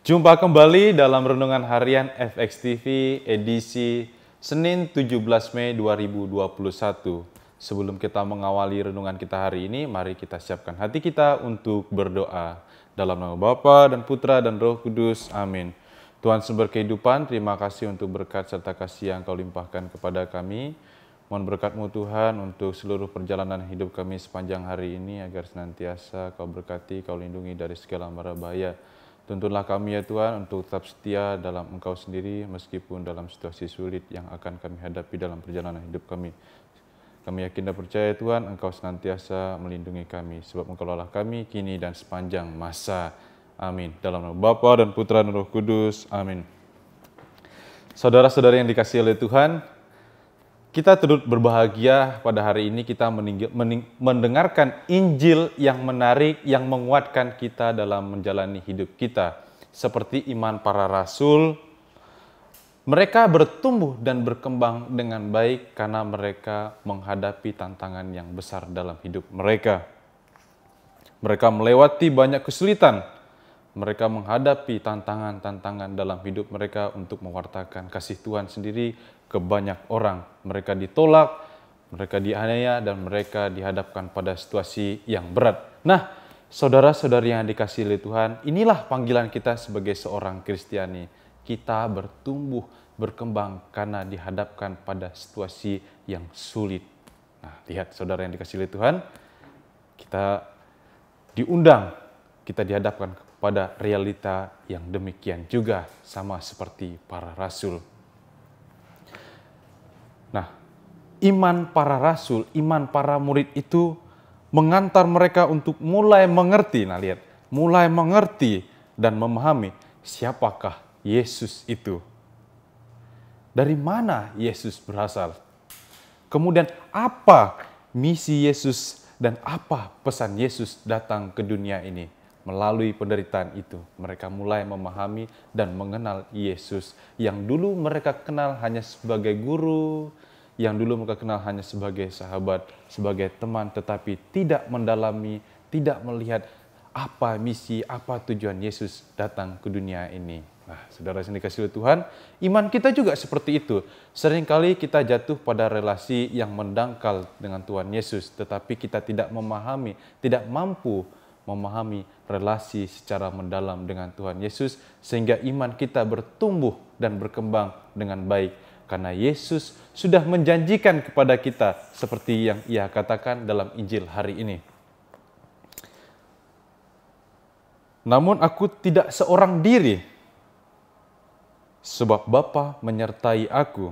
Jumpa kembali dalam Renungan Harian FX TV edisi Senin 17 Mei 2021. Sebelum kita mengawali renungan kita hari ini, mari kita siapkan hati kita untuk berdoa. Dalam nama Bapa dan Putra dan Roh Kudus, amin. Tuhan sumber kehidupan, terima kasih untuk berkat serta kasih yang Kau limpahkan kepada kami. Mohon berkat-Mu Tuhan untuk seluruh perjalanan hidup kami sepanjang hari ini, agar senantiasa Kau berkati, Kau lindungi dari segala mara bahaya. Tuntunlah kami ya Tuhan untuk tetap setia dalam Engkau sendiri meskipun dalam situasi sulit yang akan kami hadapi dalam perjalanan hidup kami. Kami yakin dan percaya Tuhan Engkau senantiasa melindungi kami sebab Engkau lah kami kini dan sepanjang masa. Amin. Dalam nama Bapa dan Putra dan Roh Kudus. Amin. Saudara-saudara yang dikasihi oleh Tuhan, kita turut berbahagia pada hari ini kita mendengarkan Injil yang menarik, yang menguatkan kita dalam menjalani hidup kita. Seperti iman para rasul, mereka bertumbuh dan berkembang dengan baik karena mereka menghadapi tantangan yang besar dalam hidup mereka. Mereka melewati banyak kesulitan. Mereka menghadapi tantangan-tantangan dalam hidup mereka untuk mewartakan kasih Tuhan sendiri ke banyak orang. Mereka ditolak, mereka dianiaya, dan mereka dihadapkan pada situasi yang berat. Nah, saudara-saudari yang dikasihi oleh Tuhan, inilah panggilan kita sebagai seorang Kristiani. Kita bertumbuh, berkembang karena dihadapkan pada situasi yang sulit. Nah, lihat saudara yang dikasihi oleh Tuhan, kita diundang, kita dihadapkan pada realita yang demikian juga, sama seperti para rasul. Nah, iman para rasul, iman para murid itu mengantar mereka untuk mulai mengerti. Nah, lihat, mulai mengerti dan memahami siapakah Yesus itu. Dari mana Yesus berasal? Kemudian apa misi Yesus dan apa pesan Yesus datang ke dunia ini? Melalui penderitaan itu, mereka mulai memahami dan mengenal Yesus yang dulu mereka kenal hanya sebagai guru, yang dulu mereka kenal hanya sebagai sahabat, sebagai teman, tetapi tidak mendalami, tidak melihat apa misi, apa tujuan Yesus datang ke dunia ini. Nah, saudara yang dikasihi Tuhan, iman kita juga seperti itu. Seringkali kita jatuh pada relasi yang mendangkal dengan Tuhan Yesus, tetapi kita tidak memahami, tidak mampu memahami relasi secara mendalam dengan Tuhan Yesus, sehingga iman kita bertumbuh dan berkembang dengan baik. Karena Yesus sudah menjanjikan kepada kita seperti yang Ia katakan dalam Injil hari ini. Namun aku tidak seorang diri, sebab Bapa menyertai aku.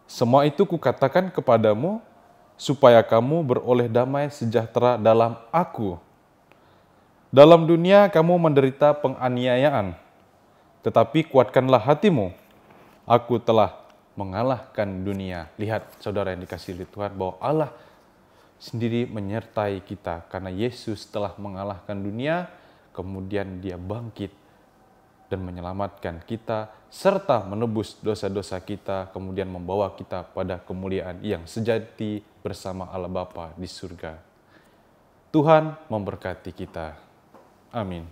Semua itu kukatakan kepadamu, supaya kamu beroleh damai sejahtera dalam aku. Dalam dunia kamu menderita penganiayaan, tetapi kuatkanlah hatimu. Aku telah mengalahkan dunia. Lihat saudara yang dikasihi Tuhan bahwa Allah sendiri menyertai kita karena Yesus telah mengalahkan dunia, kemudian Dia bangkit dan menyelamatkan kita serta menebus dosa-dosa kita, kemudian membawa kita pada kemuliaan yang sejati bersama Allah Bapa di surga. Tuhan memberkati kita. Amin.